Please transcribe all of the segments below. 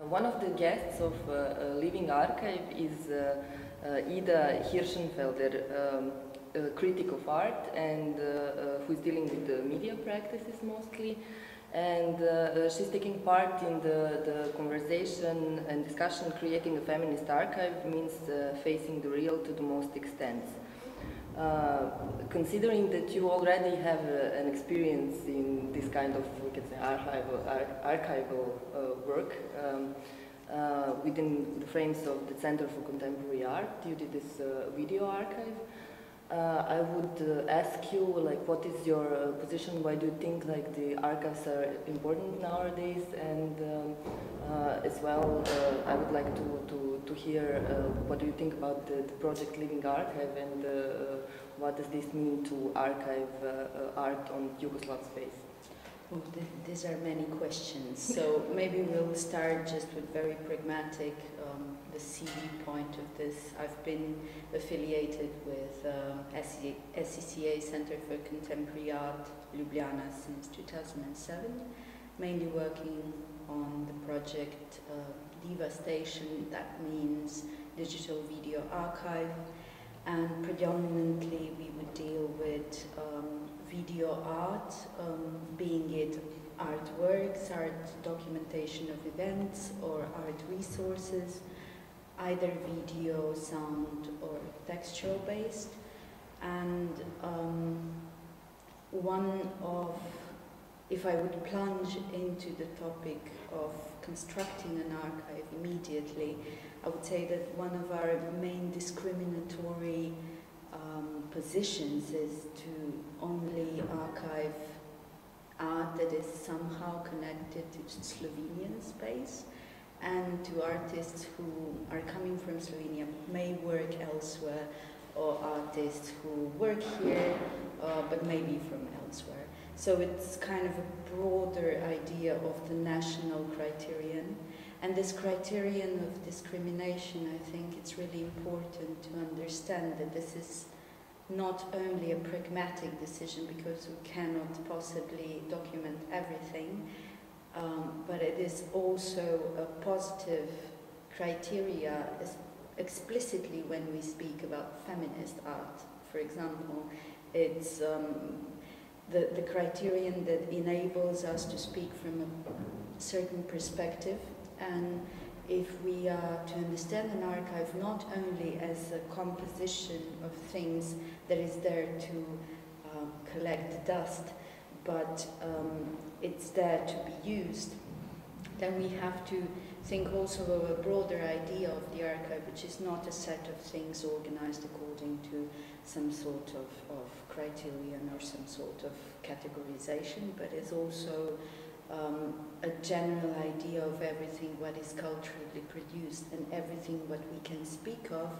One of the guests of Living Archive is Ida Hiršenfelder, a critic of art and who is dealing with the media practices mostly. And she's taking part in the conversation and discussion. Creating a feminist archive means facing the real to the most extent. Considering that you already have an experience in this kind of, we can say, archival work within the frames of the Center for Contemporary Art, you did this video archive. I would ask you, like, what is your position? Why do you think, like, the archives are important nowadays? And as well, I would like to hear what do you think about the project Living Archive, and what does this mean to archive art on Yugoslav space? Well, these are many questions, so maybe we'll start just with very pragmatic, the CV point of this. I've been affiliated with SCCA Center for Contemporary Art, Ljubljana, since 2007, mainly working on the project Devastation, that means digital video archive, and predominantly we would deal with video art, being it artworks, art documentation of events, or art resources, either video, sound, or textual based. And if I would plunge into the topic of constructing an archive immediately, I would say that one of our main discriminatory positions is to only archive art that is somehow connected to Slovenian space and to artists who are coming from Slovenia but may work elsewhere, or artists who work here but maybe from elsewhere. So it's kind of a broader idea of the national criterion. And this criterion of discrimination, I think it's really important to understand that this is not only a pragmatic decision, because we cannot possibly document everything, but it is also a positive criteria explicitly when we speak about feminist art. For example, it's the criterion that enables us to speak from a certain perspective. And if we are to understand an archive not only as a composition of things that is there to collect dust, but it's there to be used, then we have to think also of a broader idea of the archive, which is not a set of things organized according to some sort of criterion or some sort of categorization, but is also a general idea of everything what is culturally produced, and everything what we can speak of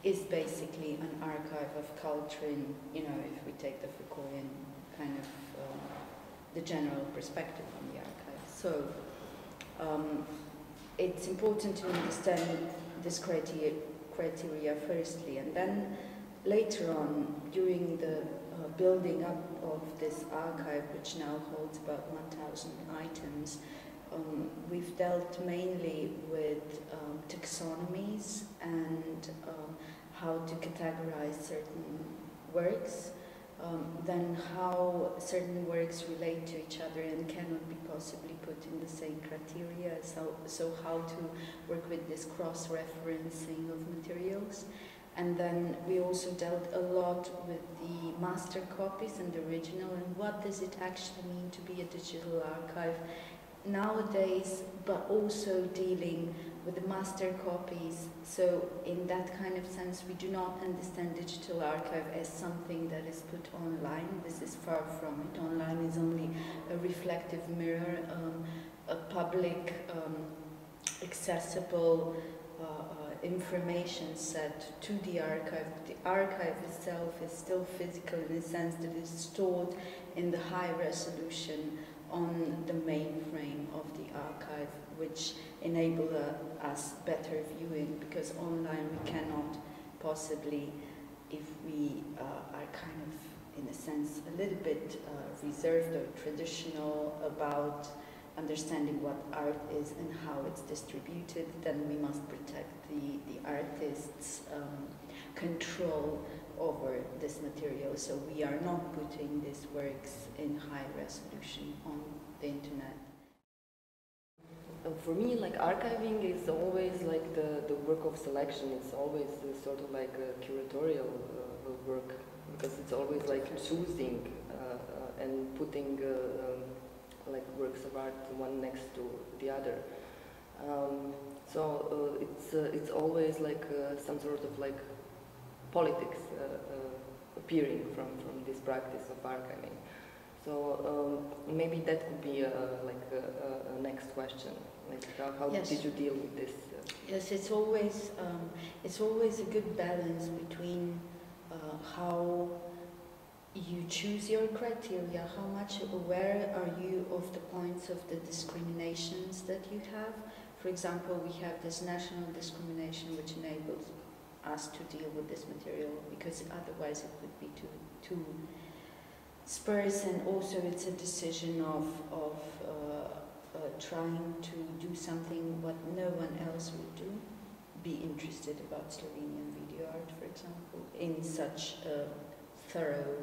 is basically an archive of culture in, you know, if we take the Foucaultian kind of the general perspective on the archive. So it's important to understand this criteria firstly, and then later on, during the building up of this archive, which now holds about 1,000 items, we've dealt mainly with taxonomies and how to categorize certain works, then how certain works relate to each other and cannot be possibly put in the same criteria, so how to work with this cross-referencing of materials. And then we also dealt a lot with the master copies and the original, and what does it actually mean to be a digital archive nowadays, but also dealing with the master copies. So in that kind of sense, we do not understand digital archive as something that is put online. This is far from it. Online is only a reflective mirror, a public, accessible information set to the archive. The archive itself is still physical in the sense that it's stored in the high resolution on the mainframe of the archive, which enable us better viewing, because online we cannot possibly, if we are kind of, in a sense, a little bit reserved or traditional about understanding what art is and how it's distributed, then we must protect the artist's control over this material. So we are not putting these works in high resolution on the internet. For me, like archiving is always like the work of selection. It's always sort of like a curatorial work, because it's always like choosing and putting like works of art one next to the other. So it's always like some sort of like politics appearing from this practice of archiving. So maybe that could be like a next question. Like how yes. did you deal with this? Yes, it's always a good balance between how you choose your criteria, how much aware are you of the points of the discriminations that you have. For example, we have this national discrimination which enables us to deal with this material, because otherwise it would be too sparse, and also it's a decision of trying to do something what no one else would do, be interested about Slovenian video art, for example, in such a thorough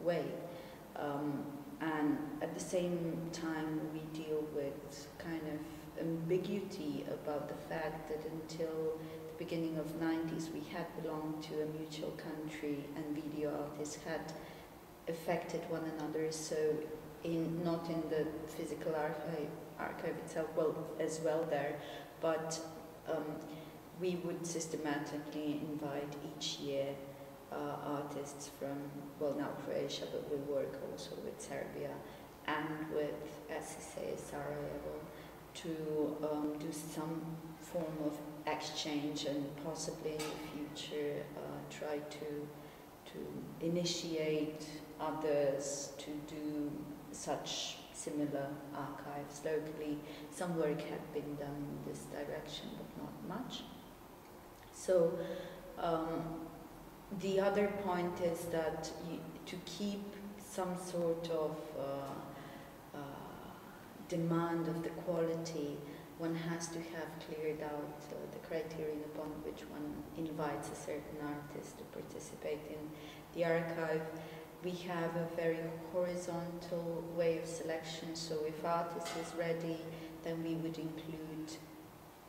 way. And at the same time we deal with kind of ambiguity about the fact that until the beginning of the 90s we had belonged to a mutual country and video artists had affected one another, so not in the physical archive itself, well, as well there, but we would systematically invite each year artists from, well, now Croatia, but we work also with Serbia and with SSA Sarajevo to do some form of exchange, and possibly in the future try to initiate others to do such similar archives locally. Some work had been done in this direction, but not much. So the other point is that to keep some sort of demand of the quality, one has to have cleared out the criterion upon which one invites a certain artist to participate in the archive. We have a very horizontal way of selection, so if artist is ready, then we would include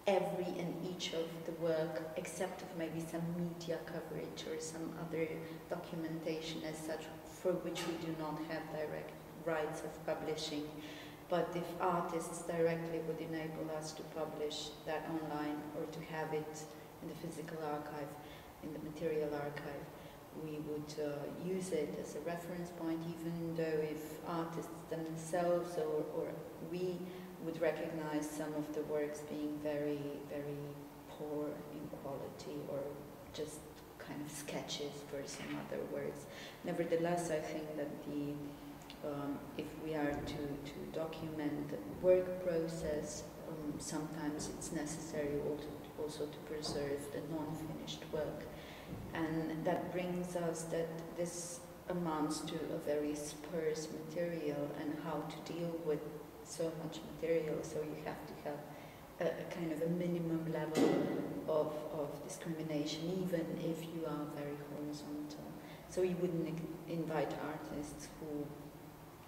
every and each of the work, except of maybe some media coverage or some other documentation as such, for which we do not have direct rights of publishing. But if artists directly would enable us to publish that online or to have it in the physical archive, in the material archive, we would use it as a reference point, even though if artists themselves or we would recognize some of the works being very, very poor in quality, or just kind of sketches for some other works. Nevertheless, I think that if we are to document the work process, sometimes it's necessary also to preserve the non-finished work. And that brings us that this amounts to a very sparse material, and how to deal with so much material. So you have to have a kind of a minimum level of discrimination, even if you are very horizontal. So you wouldn't invite artists who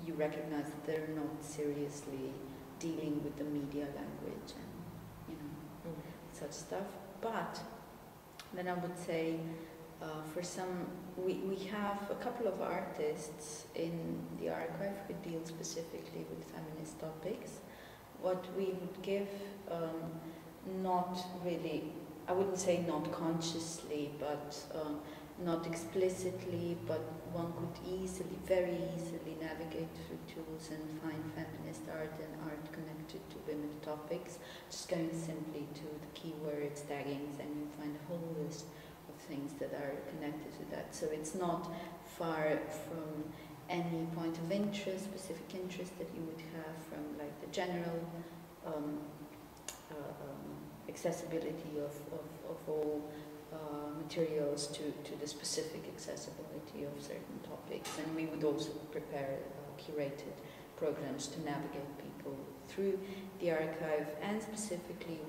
you recognize that they're not seriously dealing with the media language and such stuff. But then I would say for some, we have a couple of artists in the archive who deal specifically with feminist topics. What we would give, not really, I wouldn't say not consciously, but not explicitly, but one could easily, very easily navigate through tools and find feminist art and art connected to women topics, just going simply to the keywords, taggings, and you find a whole list of things that are connected to that. So it's not far from any point of interest, specific interest that you would have from like the general accessibility of all materials to the specific accessibility of certain topics. And we would also prepare curated programs to navigate people through the archive, and specifically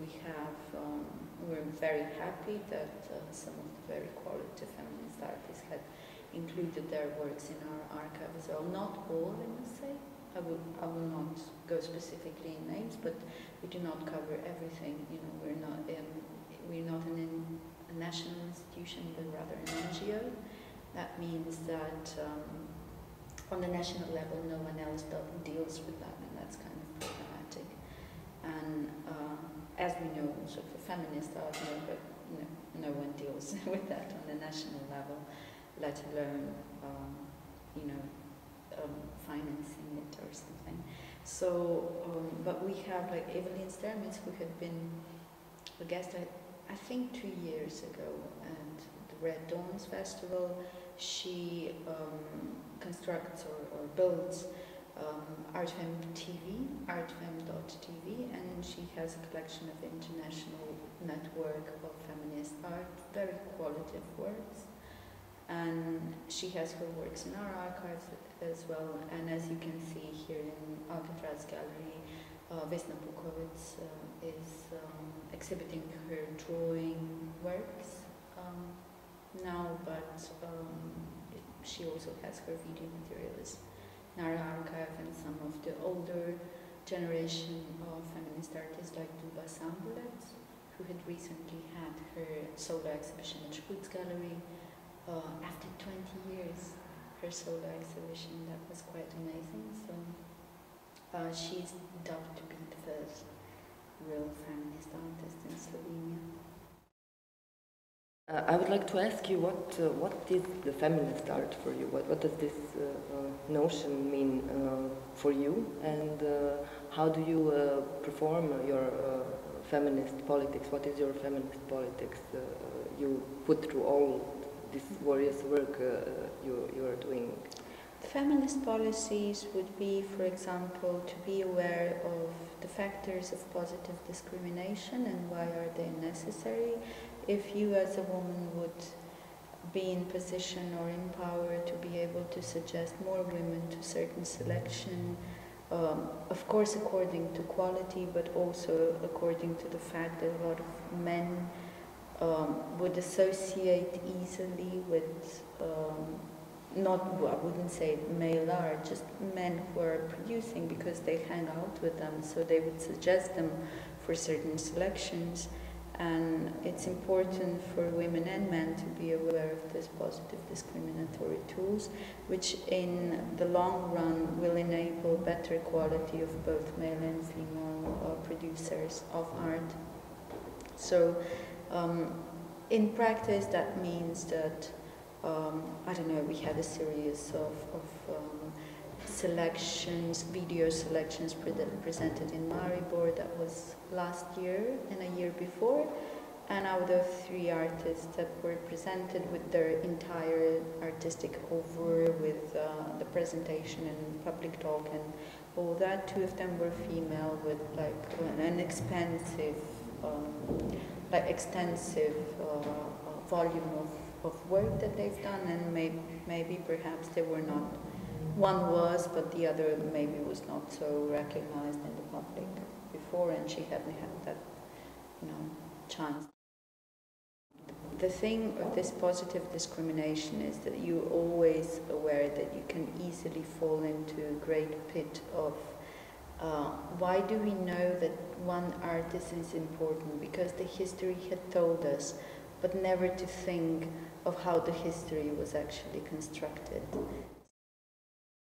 we're very happy that some of the very quality feminist artists had included their works in our archive as well. Not all, I must say. I will not go specifically in names, but we do not cover everything. You know, we're not a national institution, but rather an NGO. That means that on the national level, no one else deals with that, and that's kind of problematic. And as we know, also for feminist art, no one deals with that on the national level, let alone financing it or something. So, but we have like Evelyn Stermitz, who had been a guest, I think 2 years ago at the Red Dawns Festival. She constructs or builds ArtFem TV, artfem.tv, and she has a collection of international network of feminist art, very qualitative works. And she has her works in our archives as well. And as you can see here in Alcatraz Gallery, Vesna Pukovitz is exhibiting her drawing works now, but she also has her video materials in our archive, and some of the older generation of feminist artists like Duba Sambulet, who had recently had her solo exhibition at Sputz Gallery. After 20 years, her solo exhibition, that was quite amazing. So she's dubbed to be the first real feminist artist in Slovenia. I would like to ask you what is the feminist art for you? What does this notion mean for you, and how do you perform your feminist politics? What is your feminist politics you put through all this various work you are doing? Feminist policies would be, for example, to be aware of the factors of positive discrimination and why are they necessary. If you as a woman would be in position or in power to be able to suggest more women to certain selection, of course according to quality, but also according to the fact that a lot of men would associate easily with I wouldn't say male art, just men who are producing because they hang out with them, so they would suggest them for certain selections. And it's important for women and men to be aware of these positive discriminatory tools, which in the long run will enable better quality of both male and female producers of art. So in practice that means that I don't know, we had a series of selections, video selections presented in Maribor. That was last year and a year before. And out of 3 artists that were presented with their entire artistic over, with the presentation and public talk and all that, 2 of them were female with like an extensive volume of work that they've done, and maybe perhaps they were not, one was, but the other maybe was not so recognized in the public before, and she hadn't had that, chance. The thing of this positive discrimination is that you're always aware that you can easily fall into a great pit of why do we know that one artist is important? Because the history had told us, but never to think of how the history was actually constructed.